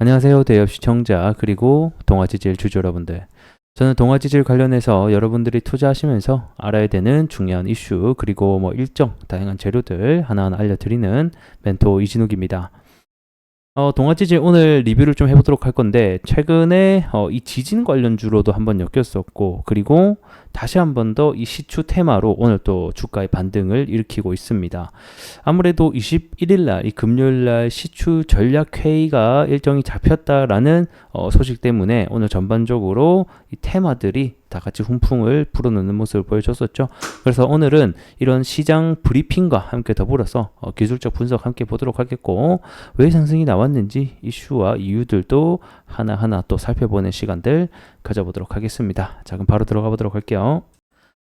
안녕하세요, 대엽 시청자 그리고 동아지질 주주 여러분들. 저는 동아지질 관련해서 여러분들이 투자하시면서 알아야 되는 중요한 이슈 그리고 일정 다양한 재료들 하나하나 알려드리는 멘토 이진욱입니다. 동아지질 오늘 리뷰를 좀 해보도록 할 건데 최근에 이 지진 관련주로도 한번 엮였었고 그리고 다시 한번 더 이 시추 테마로 오늘 또 주가의 반등을 일으키고 있습니다. 아무래도 21일 날 이 금요일 날 시추 전략 회의가 일정이 잡혔다라는 소식 때문에 오늘 전반적으로 이 테마들이 다 같이 훈풍을 불어넣는 모습을 보여줬었죠. 그래서 오늘은 이런 시장 브리핑과 함께 더불어서 기술적 분석 함께 보도록 하겠고 왜 상승이 나왔는지 이슈와 이유들도 하나하나 또 살펴보는 시간들 가져보도록 하겠습니다. 자, 그럼 바로 들어가 보도록 할게요.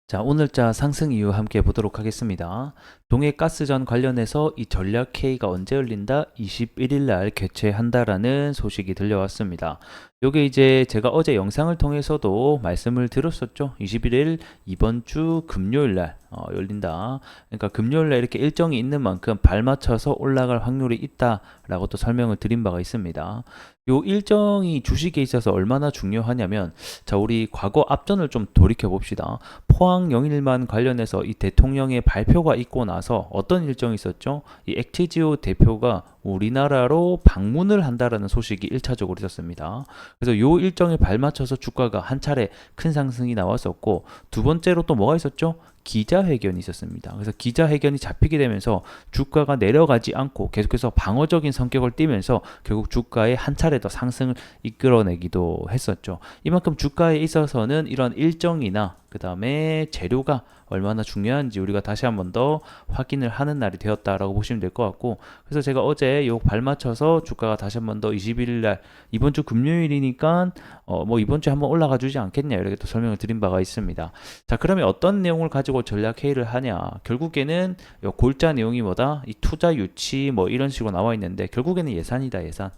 자, 오늘자 상승 이유 함께 보도록 하겠습니다. 동해가스전 관련해서 이 전략 회의가 언제 열린다? 21일 날 개최한다라는 소식이 들려왔습니다. 요게 이제 제가 어제 영상을 통해서도 말씀을 드렸었죠. 21일 이번 주 금요일 날 열린다. 그러니까 금요일 날 이렇게 일정이 있는 만큼 발맞춰서 올라갈 확률이 있다라고 또 설명을 드린 바가 있습니다. 요 일정이 주식에 있어서 얼마나 중요하냐면 자, 우리 과거 앞전을 좀 돌이켜 봅시다. 포항 영일만 관련해서 이 대통령의 발표가 있고 나서 어떤 일정이 있었죠? 이 액티지오 대표가 우리나라로 방문을 한다라는 소식이 1차적으로 있었습니다. 그래서 요 일정에 발맞춰서 주가가 한 차례 큰 상승이 나왔었고 두 번째로 또 뭐가 있었죠? 기자회견이 있었습니다. 그래서 기자회견이 잡히게 되면서 주가가 내려가지 않고 계속해서 방어적인 성격을 띠면서 결국 주가의 한 차례 더 상승을 이끌어내기도 했었죠. 이만큼 주가에 있어서는 이런 일정이나 그 다음에 재료가 얼마나 중요한지 우리가 다시 한번 더 확인을 하는 날이 되었다라고 보시면 될 것 같고 그래서 제가 어제 요 발맞춰서 주가가 다시 한번 더 21일 날 이번 주 금요일이니까 이번 주에 한번 올라가 주지 않겠냐 이렇게 또 설명을 드린 바가 있습니다. 자, 그러면 어떤 내용을 가지고 전략 회의를 하냐? 결국에는 골자 내용이 뭐다? 이 투자 유치 이런 식으로 나와 있는데 결국에는 예산이다, 예산.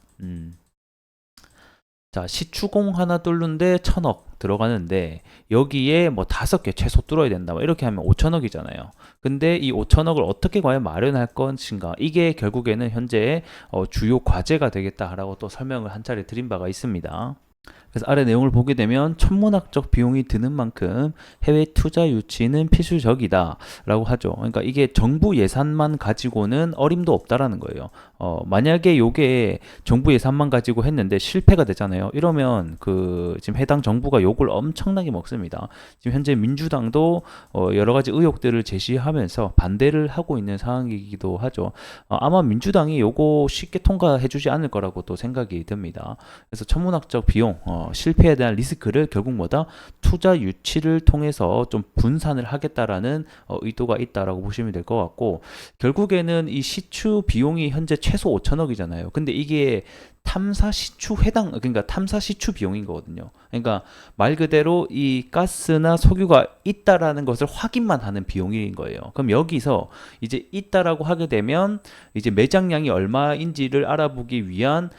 자, 시추공 하나 뚫는데 1,000억 들어가는데 여기에 5개 최소 뚫어야 된다. 이렇게 하면 5,000억이잖아요. 근데 이 5,000억을 어떻게 과연 마련할 것인가? 이게 결국에는 현재 주요 과제가 되겠다라고 또 설명을 한 차례 드린 바가 있습니다. 그래서 아래 내용을 보게 되면 천문학적 비용이 드는 만큼 해외 투자 유치는 필수적이다 라고 하죠. 그러니까 이게 정부 예산만 가지고는 어림도 없다라는 거예요. 만약에 요게 정부 예산만 가지고 했는데 실패가 되잖아요. 이러면 지금 해당 정부가 욕을 엄청나게 먹습니다. 지금 현재 민주당도 여러 가지 의혹들을 제시하면서 반대를 하고 있는 상황이기도 하죠. 아마 민주당이 요거 쉽게 통과해주지 않을 거라고 또 생각이 듭니다. 그래서 천문학적 비용, 실패에 대한 리스크를 결국 투자 유치를 통해서 좀 분산을 하겠다라는 의도가 있다라고 보시면 될 것 같고 결국에는 이 시추 비용이 현재 최소 5,000억이잖아요. 근데 이게 탐사 시추 그러니까 탐사 시추 비용인 거거든요. 그러니까 말 그대로 이 가스나 석유가 있다라는 것을 확인만 하는 비용인 거예요. 그럼 여기서 이제 있다라고 하게 되면 이제 매장량이 얼마인지를 알아보기 위한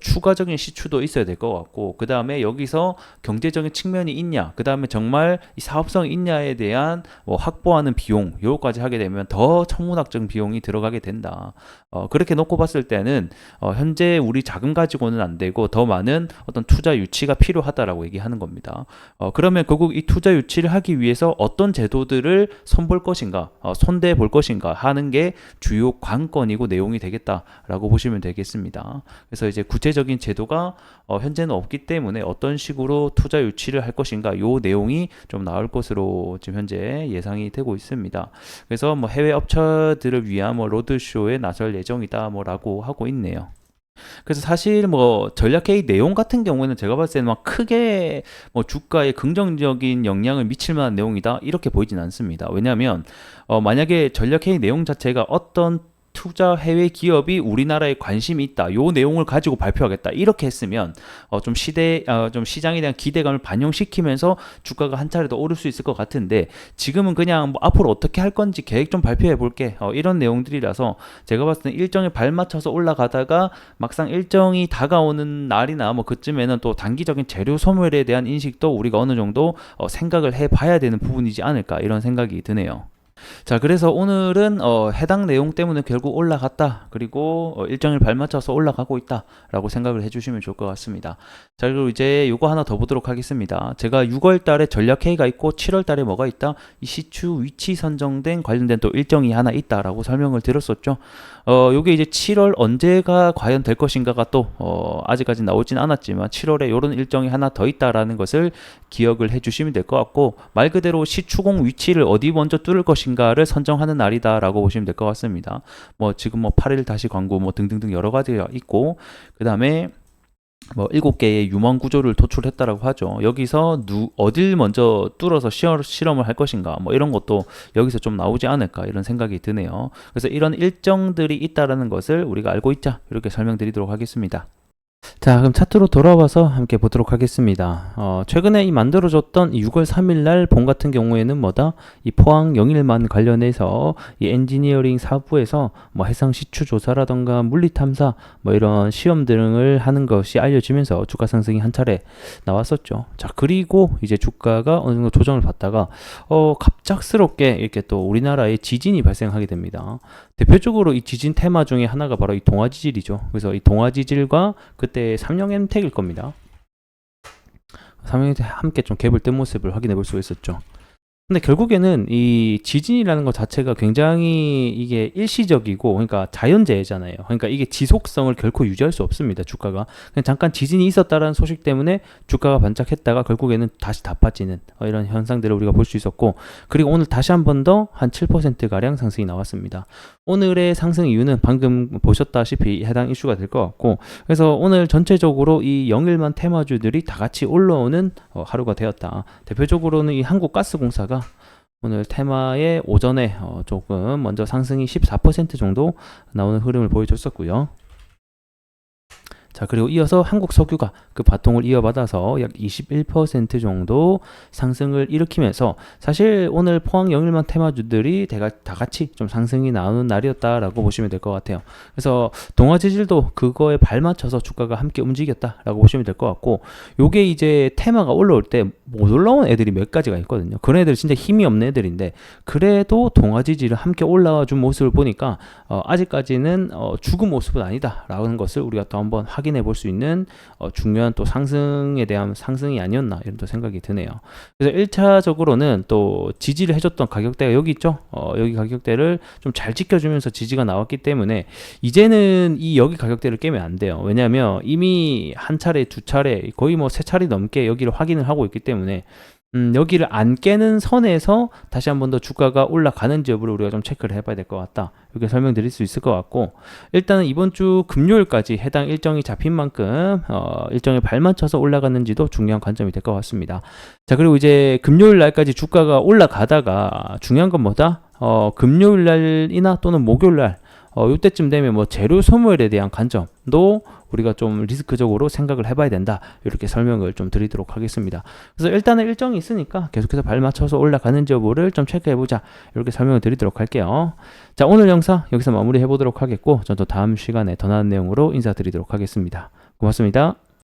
추가적인 시추도 있어야 될 것 같고 그 다음에 여기서 경제적인 측면이 있냐, 그 다음에 정말 이 사업성이 있냐에 대한 확보하는 비용, 요거까지 하게 되면 더 천문학적 비용이 들어가게 된다. 그렇게 놓고 봤을 때는 현재 우리 자금 가지고는 안 되고 더 많은 어떤 투자 유치가 필요하다라고 얘기하는 겁니다. 그러면 결국 이 투자 유치를 하기 위해서 어떤 제도들을 손볼 것인가, 손대 볼 것인가 하는 게 주요 관건이고 내용이 되겠다라고 보시면 되겠습니다. 그래서 이제 구체적인 제도가 현재는 없기 때문에 어떤 식으로 투자 유치를 할 것인가 요 내용이 좀 나올 것으로 지금 현재 예상이 되고 있습니다. 그래서 해외 업체들을 위한 로드쇼에 나설 예정이다 라고 하고 있네요. 그래서 사실 전략회의 내용 같은 경우에는 제가 봤을 때는 크게 주가에 긍정적인 영향을 미칠 만한 내용이다 이렇게 보이진 않습니다. 왜냐하면 만약에 전략회의 내용 자체가 어떤 투자 해외 기업이 우리나라에 관심이 있다. 요 내용을 가지고 발표하겠다. 이렇게 했으면 좀 시장에 대한 기대감을 반영시키면서 주가가 한 차례 더 오를 수 있을 것 같은데 지금은 그냥 앞으로 어떻게 할 건지 계획 좀 발표해 볼게. 이런 내용들이라서 제가 봤을 때 일정에 발맞춰서 올라가다가 막상 일정이 다가오는 날이나 그쯤에는 또 단기적인 재료 소멸에 대한 인식도 우리가 어느 정도 생각을 해 봐야 되는 부분이지 않을까 이런 생각이 드네요. 자, 그래서 오늘은 해당 내용 때문에 결국 올라갔다. 그리고 일정일 발맞춰서 올라가고 있다라고 생각을 해주시면 좋을 것 같습니다. 자, 그리고 이제 요거 하나 더 보도록 하겠습니다. 제가 6월 달에 전략 회의가 있고 7월 달에 뭐가 있다? 이 시추 위치 선정된 관련된 또 일정이 하나 있다라고 설명을 드렸었죠. 요게 이제 7월 언제가 과연 될 것인가가 또 아직까지 나오진 않았지만 7월에 요런 일정이 하나 더 있다라는 것을 기억을 해주시면 될 것 같고, 말 그대로 시추공 위치를 어디 먼저 뚫을 것인가를 선정하는 날이다라고 보시면 될 것 같습니다. 뭐 지금 뭐 8일 다시 광고 뭐 등등등 여러 가지가 있고, 그 다음에 뭐 7개의 유망 구조를 도출했다라고 하죠. 여기서 어딜 먼저 뚫어서 실험을 할 것인가, 뭐 이런 것도 여기서 좀 나오지 않을까 이런 생각이 드네요. 그래서 이런 일정들이 있다라는 것을 우리가 알고 있자, 이렇게 설명드리도록 하겠습니다. 자, 그럼 차트로 돌아와서 함께 보도록 하겠습니다. 최근에 이 만들어졌던 6월 3일 날 본 같은 경우에는 뭐다? 이 포항 영일만 관련해서 이 엔지니어링 사부에서 뭐 해상 시추 조사라던가 물리 탐사 뭐 이런 시험 등을 하는 것이 알려지면서 주가 상승이 한 차례 나왔었죠. 자, 그리고 이제 주가가 어느 정도 조정을 받다가 갑작스럽게 이렇게 또 우리나라에 지진이 발생하게 됩니다. 대표적으로 이 지진 테마 중에 하나가 바로 이 동아지질이죠. 그래서 이 동아지질과 그때 삼성엠텍일 겁니다. 삼성엠텍 함께 좀 갭을 뜬 모습을 확인해 볼 수가 있었죠. 근데 결국에는 이 지진이라는 것 자체가 굉장히 이게 일시적이고, 그러니까 자연재해잖아요. 그러니까 이게 지속성을 결코 유지할 수 없습니다. 주가가 그냥 잠깐 지진이 있었다라는 소식 때문에 주가가 반짝했다가 결국에는 다시 다 빠지는 이런 현상들을 우리가 볼 수 있었고, 그리고 오늘 다시 한 번 더 한 7% 가량 상승이 나왔습니다. 오늘의 상승 이유는 방금 보셨다시피 해당 이슈가 될 것 같고, 그래서 오늘 전체적으로 이 영일만 테마주들이 다 같이 올라오는 하루가 되었다. 대표적으로는 이 한국가스공사가 오늘 테마의 오전에 조금 먼저 상승이 14% 정도 나오는 흐름을 보여줬었고요. 자, 그리고 이어서 한국석유가 그 바통을 이어받아서 약 21% 정도 상승을 일으키면서, 사실 오늘 포항 영일만 테마주들이 다 같이 좀 상승이 나오는 날이었다라고 보시면 될 것 같아요. 그래서 동아지질도 그거에 발맞춰서 주가가 함께 움직였다라고 보시면 될 것 같고, 요게 이제 테마가 올라올 때 못 올라온 애들이 몇 가지가 있거든요. 그런 애들 진짜 힘이 없는 애들인데, 그래도 동아지질을 함께 올라와 준 모습을 보니까 아직까지는 죽은 모습은 아니다라는 것을 우리가 또 한번 확인해 볼 수 있는 중요한 또 상승에 대한 상승이 아니었나 이런 또 생각이 드네요. 그래서 1차적으로는 또 지지를 해줬던 가격대가 여기 있죠. 여기 가격대를 좀 잘 지켜주면서 지지가 나왔기 때문에 이제는 이 여기 가격대를 깨면 안 돼요. 왜냐하면 이미 한 차례, 두 차례, 거의 뭐 세 차례 넘게 여기를 확인을 하고 있기 때문에 여기를 안 깨는 선에서 다시 한 번 더 주가가 올라가는지 여부를 우리가 좀 체크를 해봐야 될 것 같다, 이렇게 설명드릴 수 있을 것 같고, 일단은 이번 주 금요일까지 해당 일정이 잡힌 만큼 일정에 발맞춰서 올라갔는지도 중요한 관점이 될 것 같습니다. 자, 그리고 이제 금요일 날까지 주가가 올라가다가 중요한 건 뭐다? 금요일 날이나 또는 목요일 날 이때쯤 되면 뭐 재료 소모일에 대한 관점도 우리가 좀 리스크적으로 생각을 해봐야 된다, 이렇게 설명을 좀 드리도록 하겠습니다. 그래서 일단은 일정이 있으니까 계속해서 발맞춰서 올라가는지 여부를 좀 체크해보자, 이렇게 설명을 드리도록 할게요. 자, 오늘 영상 여기서 마무리 해보도록 하겠고, 저는 또 다음 시간에 더 나은 내용으로 인사드리도록 하겠습니다. 고맙습니다.